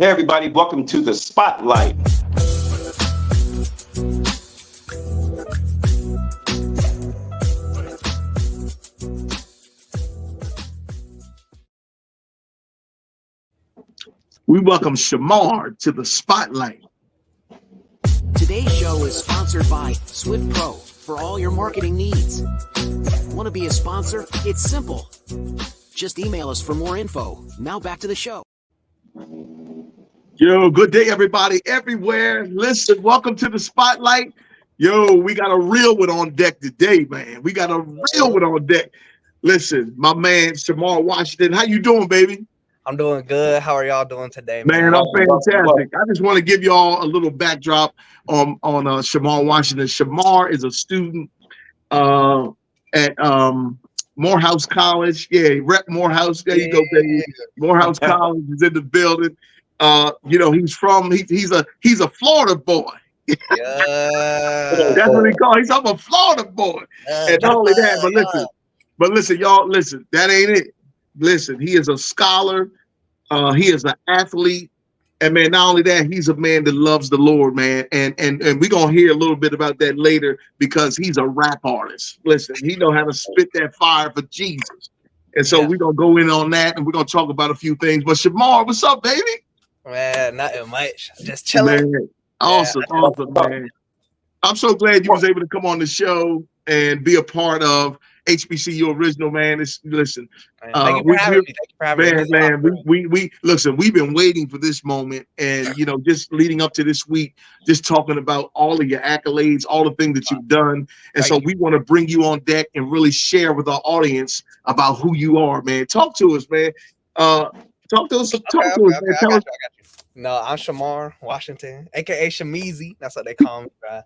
Hey everybody, welcome to the Spotlight. We welcome Shamar to the Spotlight. Today's show is sponsored by Swift Pro for all your marketing needs. Want to be a sponsor? It's simple. Just email us for more info. Now back to the show. Yo, good day, everybody, everywhere. Listen, welcome to the Spotlight. Yo, we got a real one on deck today, man. We got a real one on deck. Listen, my man, Shamar Washington. How you doing, baby? I'm doing good. How are y'all doing today, man? I'm fantastic. I just want to give y'all a little backdrop on Shamar Washington. Shamar is a student at Morehouse College. Yeah, rep Morehouse. There you go, baby. Morehouse College is in the building. He's a Florida boy. Yeah. That's what he called. He's a Florida boy. And not only that, but listen, y'all, listen, that ain't it. Listen, he is a scholar. He is an athlete. And man, not only that, he's a man that loves the Lord, man. And we're gonna hear a little bit about that later because he's a rap artist. Listen, he know how to spit that fire for Jesus. And so we're gonna go in on that and we're gonna talk about a few things. But Shamar, what's up, baby? Man, nothing much. Just chilling. Man, awesome, man. I'm so glad you was able to come on the show and be a part of HBCU Original, man. Listen, thank you for having me. Man, we listen. We've been waiting for this moment, and just leading up to this week, just talking about all of your accolades, all the things that you've done, and so we want to bring you on deck and really share with our audience about who you are, man. Talk to us, man. Talk to us, man. Tell us. No, I'm Shamar Washington, aka Shamizee. That's what they call me, bro.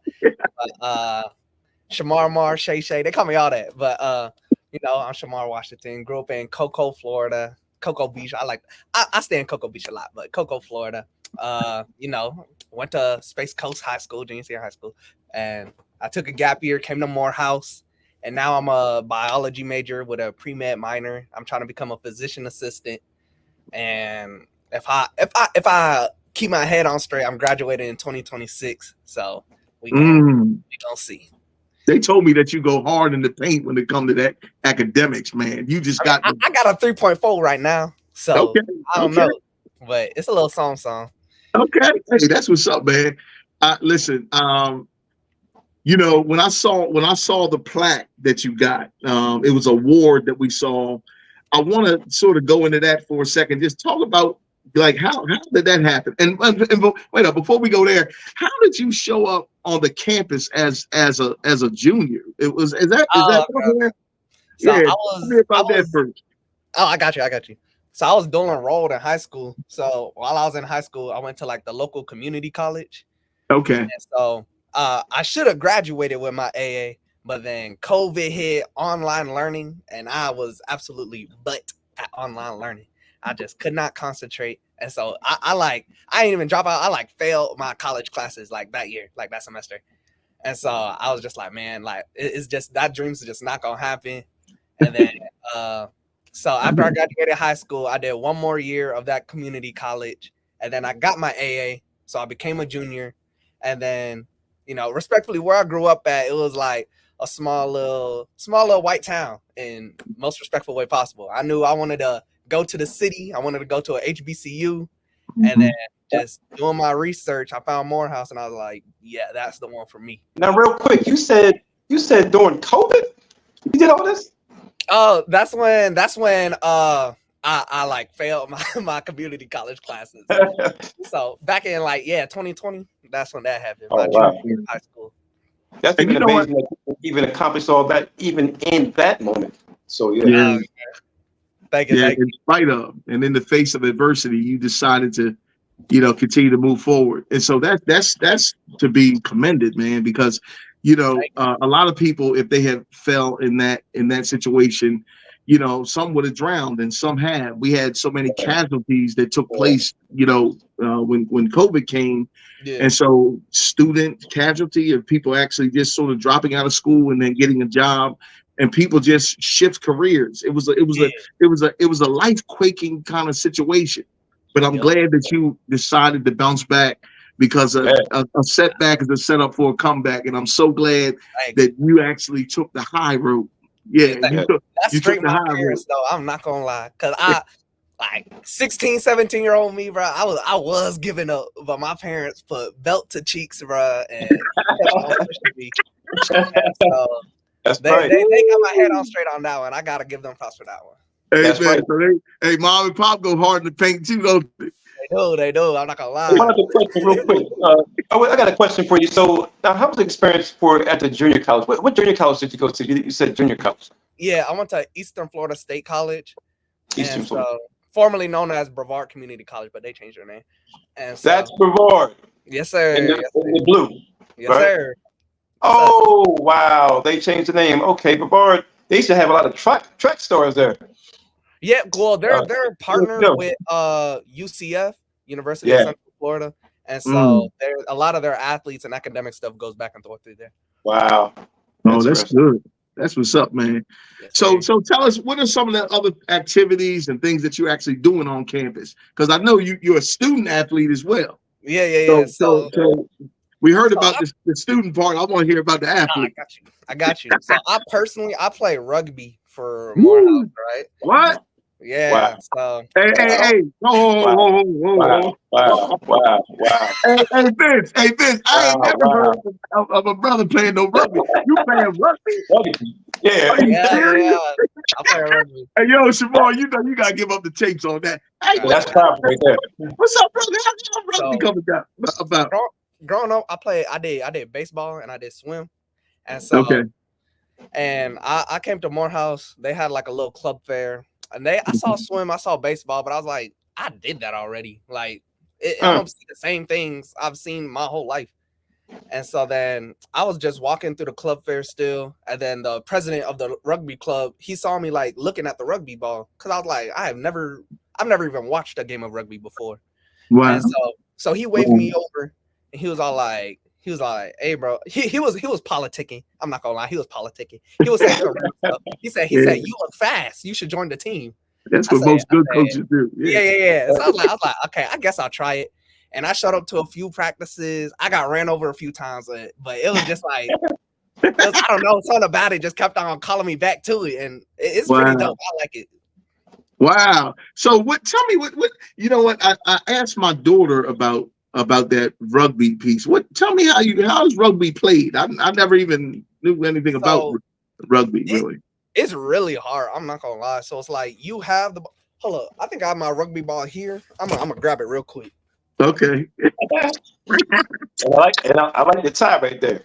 Shamar, Shay. They call me all that. But I'm Shamar Washington. Grew up in Cocoa, Florida. Cocoa Beach. I stay in Cocoa Beach a lot, but Cocoa, Florida. Went to Space Coast High School, junior senior high school, and I took a gap year, came to Morehouse, and now I'm a biology major with a pre-med minor. I'm trying to become a physician assistant, and if I keep my head on straight, I'm graduating in 2026. So we gonna see. They told me that you go hard in the paint when it comes to that academics, man. You just got. I got a 3.4 right now, so I don't know, but it's a little song. Okay, hey, that's what's up, man. Listen, when I saw the plaque that you got, it was an award that we saw. I want to sort of go into that for a second. Just talk about like how did that happen? And wait up, before we go there, how did you show up on the campus as a junior? Is that so yeah, tell me about that first. Oh, I got you. So I was dual enrolled in high school. So while I was in high school, I went to like the local community college. Okay. And so I should have graduated with my AA, but then COVID hit, online learning, and I was absolutely butt at online learning. I just could not concentrate. And so I didn't even drop out. I failed my college classes that year, that semester. And so I was just like, man, it's just that dream's just not gonna happen. And then so after I graduated high school, I did one more year of that community college, and then I got my AA. So I became a junior. And then, respectfully, where I grew up at, it was like a small little white town in most respectful way possible. I knew I wanted to go to the city. I wanted to go to a HBCU, and then just doing my research, I found Morehouse, and I was like, yeah, that's the one for me. Now, real quick, you said during COVID, you did all this? Oh, that's when I failed my community college classes. So back in 2020, that's when that happened. Oh, wow. High school. That's even amazing that you even accomplished all that even in that moment. So yeah. Thank you. In spite of and in the face of adversity, you decided to, continue to move forward. And so that's to be commended, man, because a lot of people, if they had fell in that situation, some would have drowned and some have. We had so many casualties that took place, when COVID came. Yeah. And so student casualty of people actually just sort of dropping out of school and then getting a job, and people just shift careers. It was a life quaking kind of situation. but I'm Yep. glad that you decided to bounce back because a setback is a setup for a comeback. And I'm so glad Like, that you actually took the high road. Yeah, like, you that's took straight the my high road. parents though. I'm not gonna lie, cause I like 16, 17-year-old me, bro. I was giving up, but my parents put belt to cheeks, bro, and kept on pushing me. And so That's they right. got my head on straight on that one. I gotta give them props for that one. Hey, That's man, right. so hey, mom and pop go hard in the paint too, don't they? They do. I'm not gonna Hey, lie. one other question, real quick. I got a question for you. So, now, how was the experience at the junior college? What junior college did you go to? You said junior college. Yeah, I went to Eastern Florida State College, Eastern and Florida. so formerly known as Brevard Community College, but they changed their name. And so, That's Brevard. yes, sir. In the blue. Yes, right? sir. Oh, wow. They changed the name. Okay, Brevard. They used to have a lot of track stars there. Yeah, well, they're partnered yeah. with UCF, University Yeah. of Central Florida, and so there's a lot of their athletes and academic stuff goes back and forth through there. Wow. Oh, that's good. That's what's up, man. Yes, So sir. tell us, what are some of the other activities and things that you're actually doing on campus? Because I know you're a student athlete as well. Yeah. So we heard about the student part. I want to hear about the athlete. I got you. So I play rugby for Morehouse, right? What? Yeah. Wow. So Hey. Whoa. Wow. Hey, Vince. I ain't never heard of a brother playing no rugby. You playing rugby? Yeah. Are you serious? Yeah. I play rugby. Hey, yo, Shamar, you know you gotta give up the tapes on that. Hey, That's powerful right there. what's up, brother? How's rugby coming down? About? Growing up, I did baseball and I did swim, and so Okay. and I came to Morehouse. They had like a little club fair, and I saw swim, I saw baseball, but I was like, I did that already. Like I don't see the same things I've seen my whole life. And so then I was just walking through the club fair still, and then the president of the rugby club, he saw me like looking at the rugby ball, because I was like, I've never even watched a game of rugby before. Wow. And so he waved me over, and he was like, hey, bro. He was politicking. I'm not gonna lie, he was politicking. He was saying stuff. He said, you look fast. You should join the team. That's what most good coaches do. Yeah. So I was like, okay, I guess I'll try it. And I showed up to a few practices. I got ran over a few times, but it was just like, I don't know, something about it just kept on calling me back to it, and it's pretty dope. I like it. Wow. So tell me what you know what I asked my daughter about that rugby piece. Tell me how's rugby played? I never even knew anything about rugby really. It's really hard. I'm not gonna lie. So it's like you have hold up. I think I have my rugby ball here. I'm gonna grab it real quick. Okay. I like the tie right there.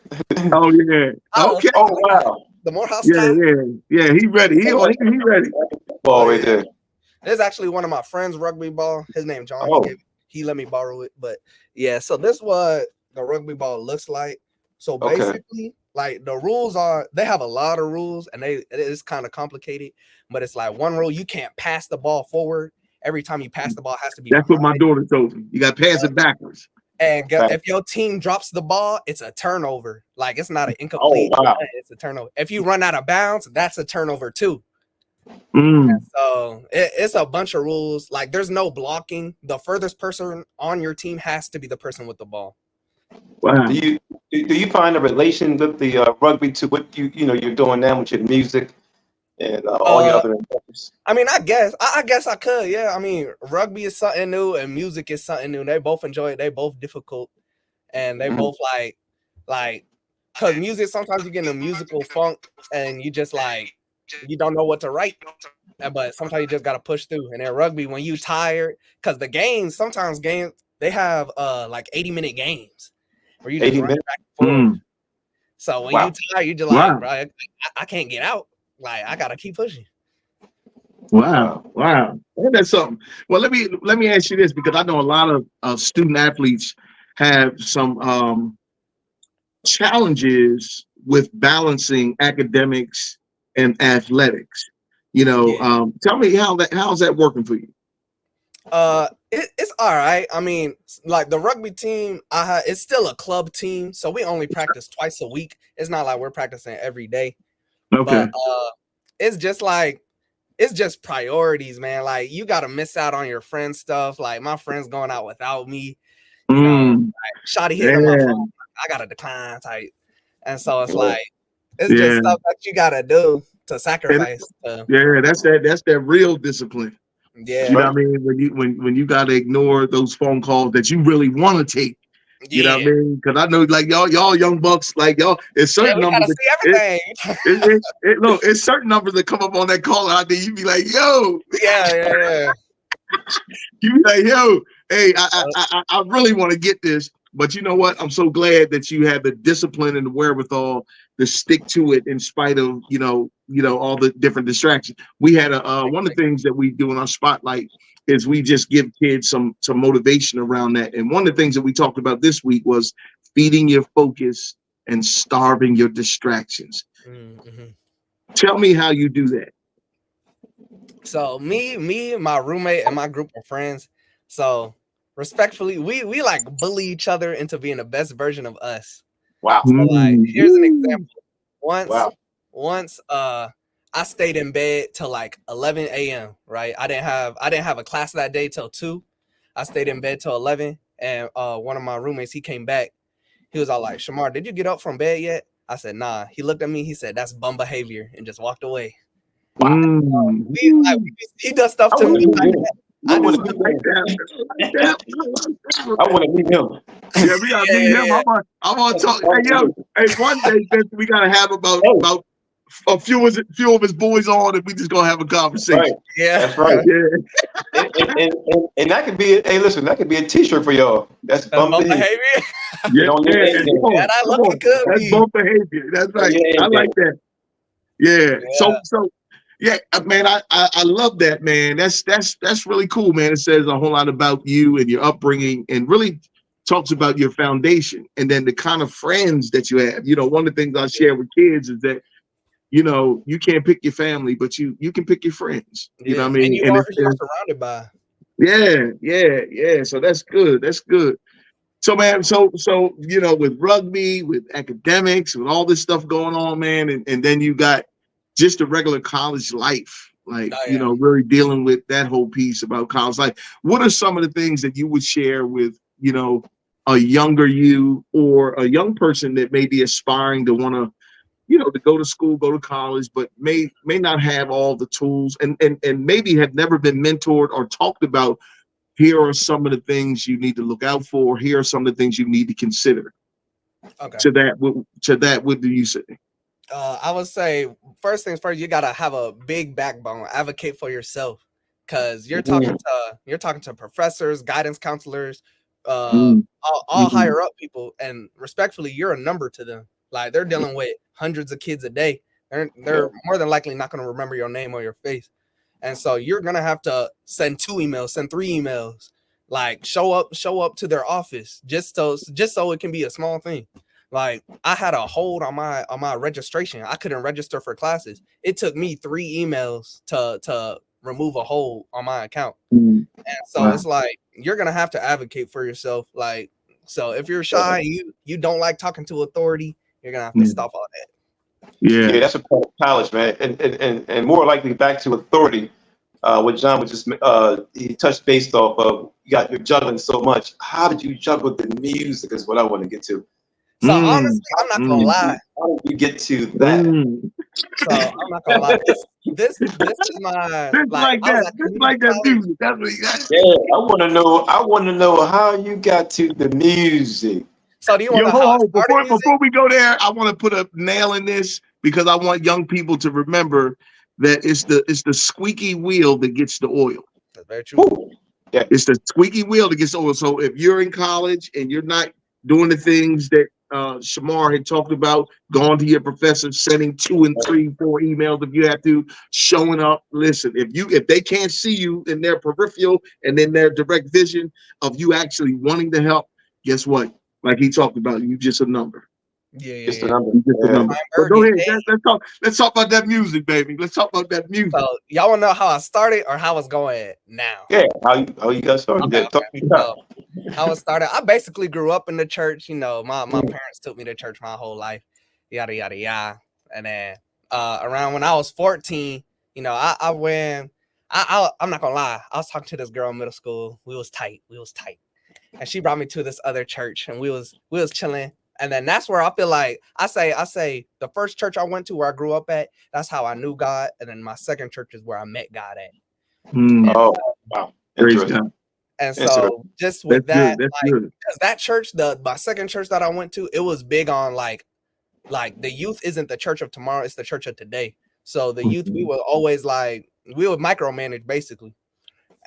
Oh yeah. Okay. Oh wow. The Morehouse tie. Yeah. He ready. He ready. Ball right there. There's actually one of my friends' rugby ball. His name John. Oh. He let me borrow it. But yeah, so this is what the rugby ball looks like. So basically, like the rules they have a lot of rules, and it is kind of complicated. But it's like one rule: you can't pass the ball forward. Every time you pass the ball, it has to be. That's what my daughter told me. You got to pass it backwards. And if your team drops the ball, it's a turnover. Like it's not an incomplete. Oh, wow. It's a turnover. If you run out of bounds, that's a turnover too. So it's a bunch of rules. Like there's no blocking. The furthest person on your team has to be the person with the ball. Wow. Do you find a relation with the rugby to what you're doing now with your music and all your other endeavors? I mean, I guess I could. Yeah. I mean, rugby is something new and music is something new. They both enjoy it. They both difficult, and they both like because music, sometimes you get in a musical funk and you just like you don't know what to write. But sometimes you just gotta push through. And then rugby, when you tired, because the games they have like 80-minute games where you just run back and forth. So when you tired, you just like, bro, I can't get out. Like I gotta keep pushing. Wow. Ain't that something? Well, let me ask you this, because I know a lot of student athletes have some challenges with balancing academics and athletics. Tell me how's that working for you? It's all right. I mean, like the rugby team, it's still a club team, so we only practice twice a week. It's not like we're practicing every day. Okay. But it's just like it's just priorities, man. Like you gotta miss out on your friends' stuff. Like my friends going out without me, you know, like, shawty hitting on my phone, I gotta decline type. And so it's like it's just stuff that you gotta do to sacrifice. That's that real discipline. Yeah, you know what I mean. When you gotta ignore those phone calls that you really want to take. You know what I mean? Because I know, like y'all young bucks, like y'all, it's certain numbers. See everything. Look, it's certain numbers that come up on that call out there. You be like, yo, yeah. You be like, yo, hey, I really want to get this, but you know what? I'm so glad that you have the discipline and the wherewithal to stick to it in spite of you know all the different distractions. We had one of the things that we do in our spotlight is we just give kids some motivation around that. And one of the things that we talked about this week was feeding your focus and starving your distractions. Mm-hmm. Tell me how you do that. So me, my roommate, and my group of friends. So respectfully, we like bully each other into being the best version of us. Wow. So like, here's an example. Once I stayed in bed till like 11 a.m. Right? I didn't have a class that day till 2. I stayed in bed till 11, and one of my roommates, he came back. He was all like, "Shamar, did you get up from bed yet?" I said, "Nah." He looked at me. He said, "That's bum behavior," and just walked away. He does stuff to me like that. I want to meet him. Yeah, we gotta meet him. I'm gonna talk. Hey, yo, one day we gotta have about a few of his boys on, and we just gonna have a conversation. Right. Yeah, that's right. Yeah. and that could be. Hey, listen, that could be a T-shirt for y'all. That's bum behavior. Yeah, I love it. Could that's be. bum behavior. That's right. I like that. Yeah. So. Yeah, man, I love that, man. That's really cool, man. It says a whole lot about you and your upbringing, and really talks about your foundation, and then the kind of friends that you have. You know, one of the things I share with kids is that, you know, you can't pick your family, but you can pick your friends. You know what I mean? And you're surrounded by. Yeah. So that's good. That's good. So, man, so you know, with rugby, with academics, with all this stuff going on, man, and then you got just a regular college life, like, you know, really dealing with that whole piece about college life. What are some of the things that you would share with, you know, a younger you or a young person that may be aspiring to want to, you know, to go to school, go to college, but may not have all the tools and maybe have never been mentored or talked about? Here are some of the things you need to look out for. Here are some of the things you need to consider. Okay. To that, what do you say? I would say first things first, you gotta have a big backbone. Advocate for yourself, because you're talking to professors, guidance counselors, all higher up people, and respectfully, you're a number to them. Like they're dealing with hundreds of kids a day. They're more than likely not gonna remember your name or your face, and so you're gonna have to send 2 emails, send 3 emails, like show up to their office just so it can be a small thing. Like I had a hold on my registration. I couldn't register for classes. It took me 3 emails to remove a hold on my account. And so it's like you're gonna have to advocate for yourself. Like, so if you're shy, you don't like talking to authority, you're gonna have to stop all that. Yeah, that's a part of college, man. And more likely back to authority. What John was just he touched based off of, you're juggling so much. How did you juggle the music is what I want to get to. So honestly, I'm not gonna lie. How did you get to that? So I'm not gonna lie. This is my like that music. That's what you got. Yeah, I want to know how you got to the music. So do you want to know before we go there, I want to put a nail in this because I want young people to remember that it's the squeaky wheel that gets the oil. That's very true. Yeah. It's the squeaky wheel that gets the oil. So if you're in college and you're not doing the things that Shamar had talked about, going to your professor, sending 2 and 3, 4 emails if you have to, showing up. Listen, if they can't see you in their peripheral and in their direct vision of you actually wanting to help, guess what? Like he talked about, you just a number. Just a number. But go ahead. Let's talk about that music, baby. Let's talk about that music. So y'all want to know how I started or how it's going now? Yeah, how you got started? Okay. How it started. I basically grew up in the church. You know, my parents took me to church my whole life. Yada yada yada. And then around when I was 14, You know, I'm not gonna lie. I was talking to this girl in middle school. We was tight. And she brought me to this other church, and we was chilling. And then that's where I feel like I say the first church I went to where I grew up at, that's how I knew God. And then my second church is where I met God at. Oh, wow. Interesting. And so just with that's that, good. because that church, my second church that I went to, it was big on like the youth isn't the church of tomorrow, it's the church of today. So the youth, we were always like, we would micromanage basically.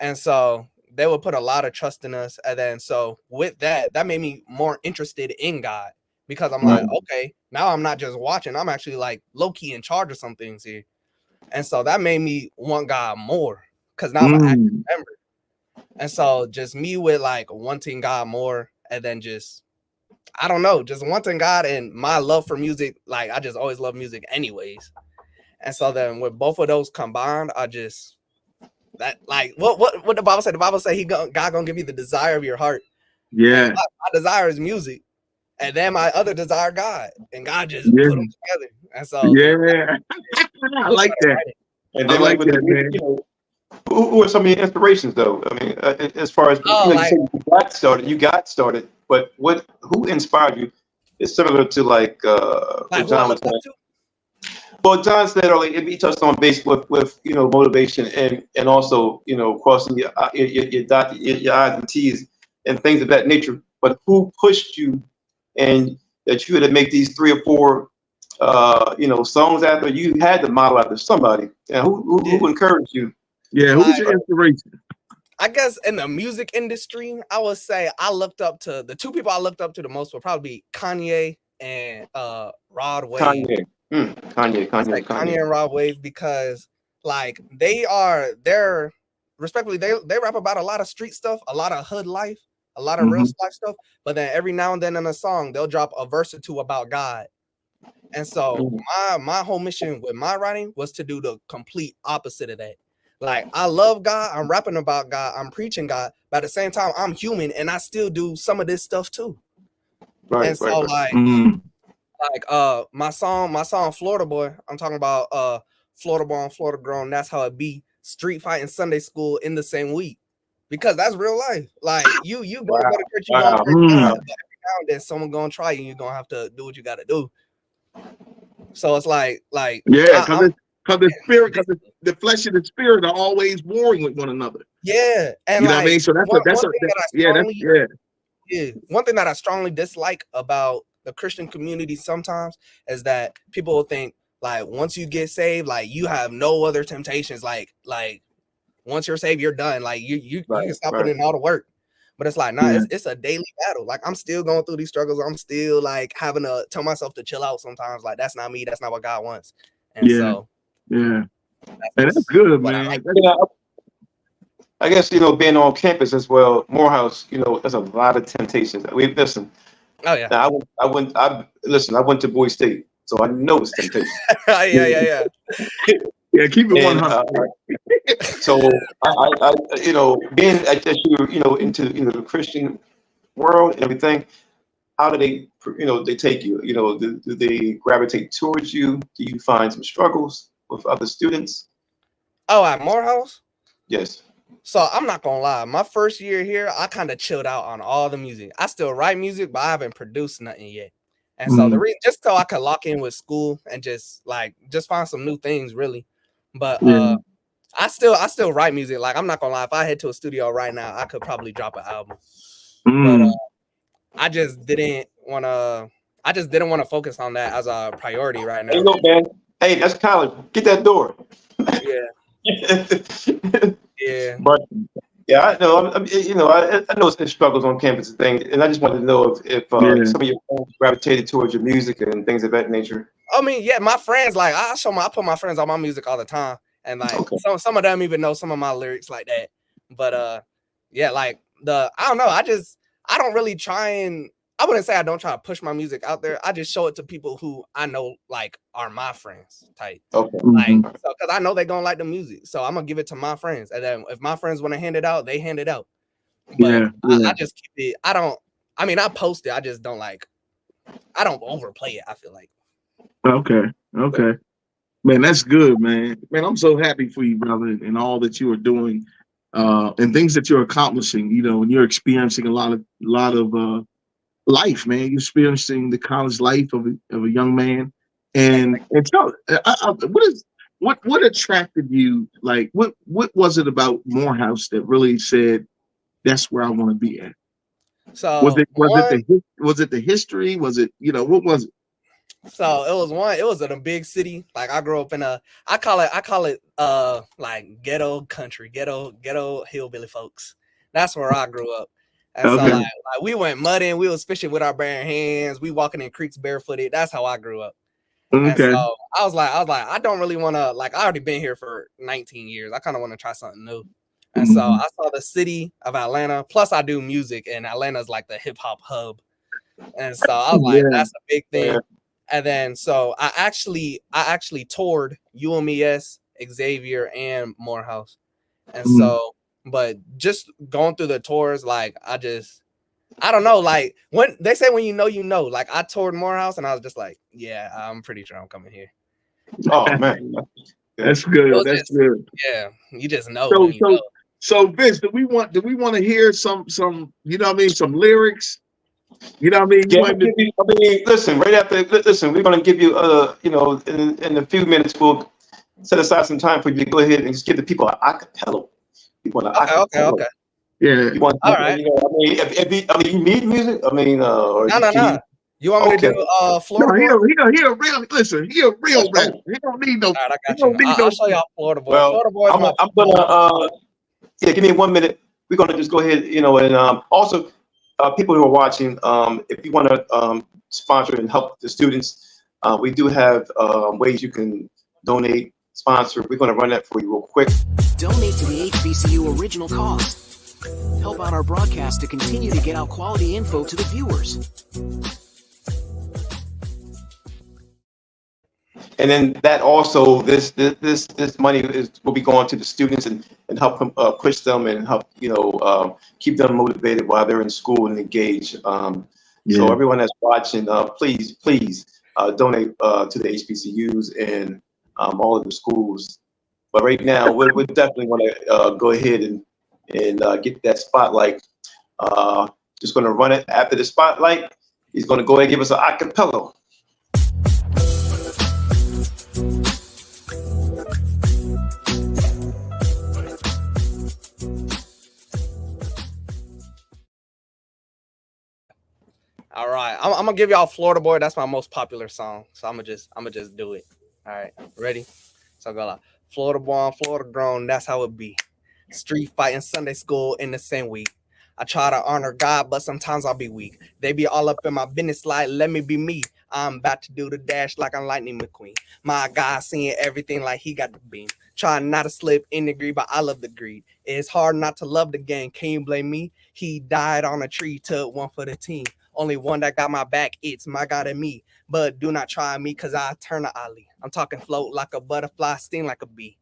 And so they would put a lot of trust in us. And then so with that made me more interested in God, because I'm like, okay, now I'm not just watching, I'm actually like low-key in charge of some things here. And so that made me want God more, because now I'm an active member. And so just me with like wanting God more, and then just, I don't know, just wanting God and my love for music. Like I just always love music anyways. And so then with both of those combined, I just, that like what the Bible said. The Bible said God gonna give you the desire of your heart. Yeah. My desire is music, and then my other desire God, and God just put them together. And so I like that. And then like with that, man. You know, who are some of your inspirations though? I mean, as far as you got started, but who inspired you? It's similar to like what John was saying. Well, John said earlier, he touched on base with you know, motivation and also, you know, crossing your I's and T's and things of that nature. But who pushed you and that you had to make these 3 or 4 you know, songs after? You had to model after somebody. And who encouraged you? Yeah, who's your inspiration? I guess in the music industry, I would say I looked up to the 2 people I looked up to the most would probably be Kanye and Rod Wave. Kanye and Rod Wave, because like they're respectfully, they rap about a lot of street stuff, a lot of hood life, a lot of real life stuff, but then every now and then in a song they'll drop a verse or 2 about God. And so my whole mission with my writing was to do the complete opposite of that. Like I love God, I'm rapping about God, I'm preaching God, but at the same time I'm human and I still do some of this stuff too. Like my song Florida Boy, I'm talking about Florida Born, Florida Grown, that's how it be, street fighting Sunday school in the same week, because that's real life. Like you go to church, you gonna break down, but every now and then someone gonna try you, you're gonna have to do what you gotta do. So it's like because the spirit, because the flesh and the spirit are always warring with one another. Yeah, and you know what I mean. So one thing that I strongly dislike about the Christian community sometimes is that people will think like once you get saved, like you have no other temptations. Like once you're saved, you're done. Like you can stop putting in all the work. But it's like, it's a daily battle. Like I'm still going through these struggles. I'm still like having to tell myself to chill out sometimes. Like that's not me. That's not what God wants. And so that's good, man. I guess, you know, being on campus as well, Morehouse, you know, there's a lot of temptations. Listen. Oh yeah. Now, I went to Boise State, so I know it's temptation. Yeah. Yeah, keep it 100. So I you know, being you know, into the Christian world and everything, how do they, you know, they take you? You know, do they gravitate towards you? Do you find some struggles with other students? Oh, at Morehouse? Yes. So I'm not gonna lie, my first year here, I kind of chilled out on all the music. I still write music, but I haven't produced nothing yet. And so the reason, just so I could lock in with school and just find some new things, really. But I still write music. Like I'm not gonna lie, if I head to a studio right now, I could probably drop an album. But I just didn't want to focus on that as a priority right now. Hey, look, man. Hey, that's college. Get that door. Yeah. But yeah, I know. You know, I know it's struggles on campus and things, and I just wanted to know if some of your friends gravitated towards your music and things of that nature. I mean, yeah, my friends, like I put my friends on my music all the time, and like some of them even know some of my lyrics like that. But yeah, like I don't know. I don't really try and, I wouldn't say I don't try to push my music out there. I just show it to people who I know like are my friends type. Okay. Like, so because I know they're gonna like the music, so I'm gonna give it to my friends, and then if my friends want to hand it out, they hand it out. But I just keep it. I post it. I just don't I don't overplay it. I feel like. Okay. Man, that's good, man. Man, I'm so happy for you, brother, and all that you are doing, and things that you're accomplishing. You know, and you're experiencing a lot of life, man. You're experiencing the college life of a young man, and tell what attracted you? Like, what was it about Morehouse that really said that's where I want to be at? So Was it the history? Was it, you know, what was it? So it was in a big city. Like I grew up in I call it like ghetto country, ghetto hillbilly folks. That's where I grew up. And so Okay. like we went mudding, we was fishing with our bare hands, we walking in creeks barefooted. That's how I grew up. And Okay. so I was like, I don't really want to, like, I already been here for 19 years. I kind of want to try something new. And so I saw the city of Atlanta. Plus I do music, and Atlanta's like the hip hop hub. And so I was like, that's a big thing. And then so I actually toured UMES, Xavier, and Morehouse. And so, but just going through the tours, like I don't know, like when they say when you know, like I toured Morehouse and I was just like, yeah, I'm pretty sure I'm coming here. Oh man, that's good. That's good. Yeah, you just know. When you know. So Vince, do we want to hear some you know what I mean, some lyrics? You know what I mean? Listen, right after, we're going to give you, you know, in a few minutes, we'll set aside some time for you to go ahead and just give the people an acapella. You want Okay. Yeah. You want, all right. You know, I mean, you need music? I mean, no. You want me to do Florida Boy? He a real, listen, he a real rapper. He don't need no. Right, I got you. I'll show y'all Florida Boy. Well, Florida Boy is I'm gonna, yeah, give me 1 minute. We're gonna just go ahead, you know, and also, people who are watching, if you want to sponsor and help the students, we do have ways you can donate, sponsor. We're going to run that for you real quick. Donate to the HBCU original cause. Help out our broadcast to continue to get out quality info to the viewers. And then that also, this money will be going to the students and help them push them and help, you know, keep them motivated while they're in school and engaged. So everyone that's watching, please donate to the HBCUs and all of the schools. But right now, we definitely want to go ahead and get that spotlight. Just going to run it after the spotlight. He's going to go ahead and give us an acapella. All right, I'm gonna give y'all Florida Boy. That's my most popular song, so I'm gonna just do it. All right, ready? So I go like, Florida born, Florida grown. That's how it be. Street fighting, Sunday school in the same week. I try to honor God, but sometimes I'll be weak. They be all up in my business, like let me be me. I'm about to do the dash like I'm Lightning McQueen. My God seeing everything like he got the beam. Trying not to slip in the greed, but I love the greed. It's hard not to love the game. Can you blame me? He died on a tree, took one for the team. Only one that got my back, it's my God and me. But do not try me, cause I turn to Ali. I'm talking float like a butterfly, sting like a bee.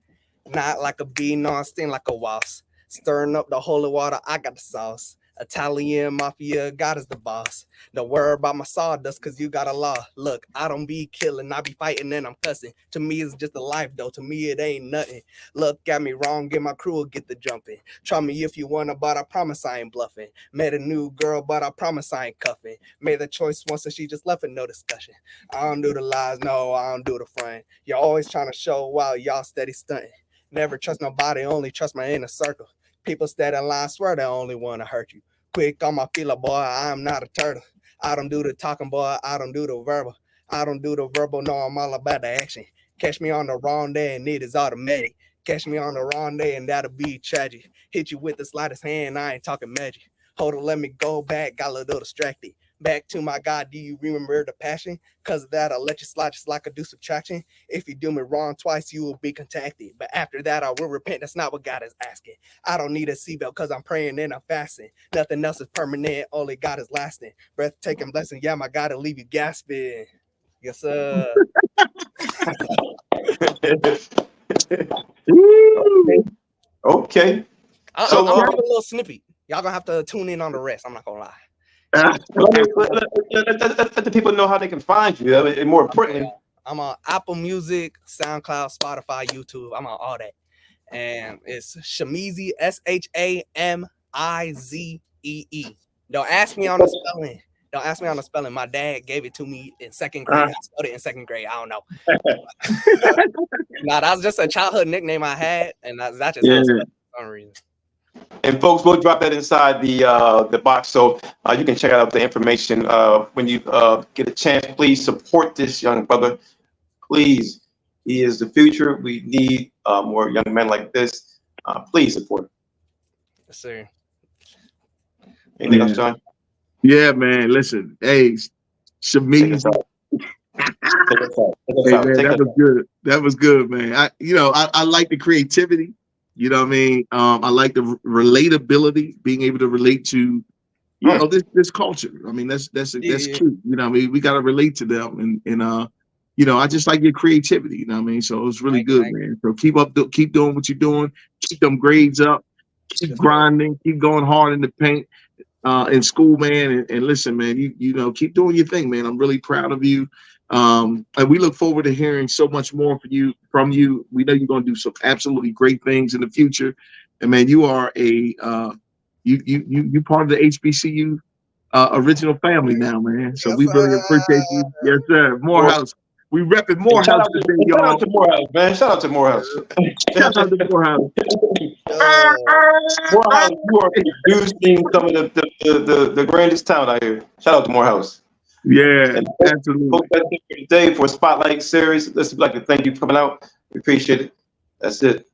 Not like a bee, no, I sting like a wasp. Stirring up the holy water, I got the sauce. Italian mafia, God is the boss. Don't worry about my sawdust, cause you got a law. Look, I don't be killing, I be fighting and I'm cussing. To me, it's just a life though. To me, it ain't nothing. Look at me wrong, get my crew will get the jumping. Try me if you wanna, but I promise I ain't bluffing. Met a new girl, but I promise I ain't cuffing. Made the choice once and she just left it, no discussion. I don't do the lies, no, I don't do the front. You're always trying to show while y'all steady stunting. Never trust nobody, only trust my inner circle. People steady line, swear they only want to hurt you. Quick on my feeler, boy, I'm not a turtle. I don't do the talking, boy, I don't do the verbal. I don't do the verbal, no, I'm all about the action. Catch me on the wrong day and it is automatic. Catch me on the wrong day and that'll be tragic. Hit you with the slightest hand, I ain't talking magic. Hold on, let me go back, got a little distracted. Back to my God, do you remember the passion? Cause of that, I'll let you slide just like I do subtraction. If you do me wrong twice, you will be contacted. But after that, I will repent. That's not what God is asking. I don't need a seatbelt cause I'm praying and I'm fasting. Nothing else is permanent, only God is lasting. Breathtaking blessing, yeah, my God will leave you gasping. Yes, sir. Okay. I'm gonna give a little snippet. Y'all gonna have to tune in on the rest. I'm not gonna lie. Let the people know how they can find you. And more importantly, I'm on Apple Music, SoundCloud, Spotify, YouTube. I'm on all that. And it's Shamizee, Shamizee. Don't ask me on the spelling. Don't ask me on the spelling. My dad gave it to me in second grade. I spelled it in second grade. I don't know. Nah, that was just a childhood nickname I had, and that's just how I spelled it for some reason. And folks, we'll drop that inside the box, so you can check out the information when you get a chance. Please support this young brother. Please, he is the future. We need more young men like this. Please support him. Yes, sir. Anything else, John? Yeah, man. Listen, hey, Shamizee. Hey, man, that was good. That was good, man. I like the creativity. You know what I mean? I like the relatability, being able to relate to, this culture. I mean, that's cute. You know what I mean? We got to relate to them, and I just like your creativity. You know what I mean? So it was really good, man. So keep doing what you're doing. Keep them grades up. Keep grinding. Keep going hard in the paint. In school, man, and listen, man, you keep doing your thing, man. I'm really proud of you, and we look forward to hearing so much more from you. We know you're going to do some absolutely great things in the future, and man, you are you part of the HBCU original family now, man. So we really appreciate you. Yes, sir. Morehouse. We repping Morehouse today, y'all. Shout out to Morehouse, man. Shout out to Morehouse. Shout out to Morehouse. Morehouse, you are producing some of the grandest talent out here. Shout out to Morehouse. Yeah, absolutely. Hope that's it for today for Spotlight series. Let's like to thank you for coming out. We appreciate it. That's it.